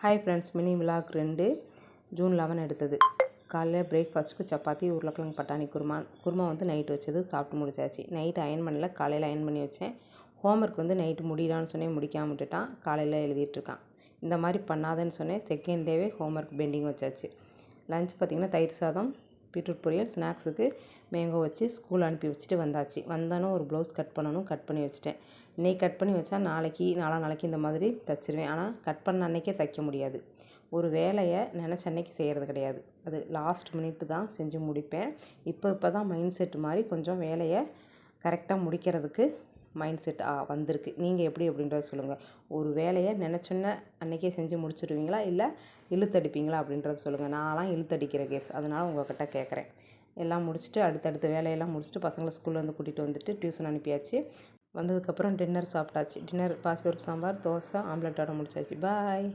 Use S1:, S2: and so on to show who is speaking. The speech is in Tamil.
S1: Hi friends, mini vlog 2 June 11 எடுத்தது. காலையில் பிரேக்ஃபாஸ்ட்டுக்கு சப்பாத்தி, உருளைக்கிழங்கு பட்டாணி குருமா வந்து நைட்டு வச்சது சாப்பிட்டு முடிச்சாச்சு. நைட்டு அயன் பண்ணல, காலையில் அயன் பண்ணி வச்சேன். ஹோம்ஒர்க் வந்து நைட்டு முடியலான்னு சொன்னேன், முடிக்காமல் விட்டுட்டான். காலையில் எழுதிட்டுருக்கான். இந்த மாதிரி பண்ணாதேன்னு சொன்னேன். செகண்ட் டேவே ஹோம்ஒர்க் பெண்டிங் வச்சாச்சு. லஞ்ச் பார்த்திங்கன்னா தயிர் சாதம், பீட்ரூட் பொரியல், ஸ்நாக்ஸுக்கு மேங்கோ வச்சு ஸ்கூல் அனுப்பி வச்சுட்டு வந்தாச்சு. வந்தாலும் ஒரு ப்ளவுஸ் கட் பண்ணி வச்சுட்டேன். இன்றைக்கி கட் பண்ணி வச்சா நாளைக்கு இந்த மாதிரி தைச்சிருவேன். ஆனால் கட் பண்ண அன்றைக்கே தைக்க முடியாது. ஒரு வேலையை நினச்ச அன்னைக்கு செய்கிறது கிடையாது. அது லாஸ்ட் மினிட்டு தான் செஞ்சு முடிப்பேன். இப்போ தான் மைண்ட் செட் மாதிரி கொஞ்சம் வேலையை கரெக்டாக முடிக்கிறதுக்கு மைண்ட் செட் வந்திருக்கு. நீங்கள் எப்படி அப்படின்றத சொல்லுங்கள். ஒரு வேலையை நினச்சோன்னே அன்றைக்கே செஞ்சு முடிச்சுடுவீங்களா, இல்லை இழுத்தடிப்பீங்களா அப்படின்றத சொல்லுங்கள். நான்லாம் இழுத்தடிக்கிற கேஸ், அதனால் உங்கள்கிட்ட கேட்குறேன். எல்லாம் முடிச்சுட்டு அடுத்தடுத்த வேலையெல்லாம் முடிச்சுட்டு பசங்களை ஸ்கூலில் வந்து கூட்டிகிட்டு வந்துட்டு டியூஷன் அனுப்பியாச்சு. வந்ததுக்கப்புறம் டின்னர் சாப்பிட்டாச்சு. பாசிப்பருப்பு சாம்பார், தோசை, ஆம்லெட்டோட முடிச்சாச்சு. பாய்.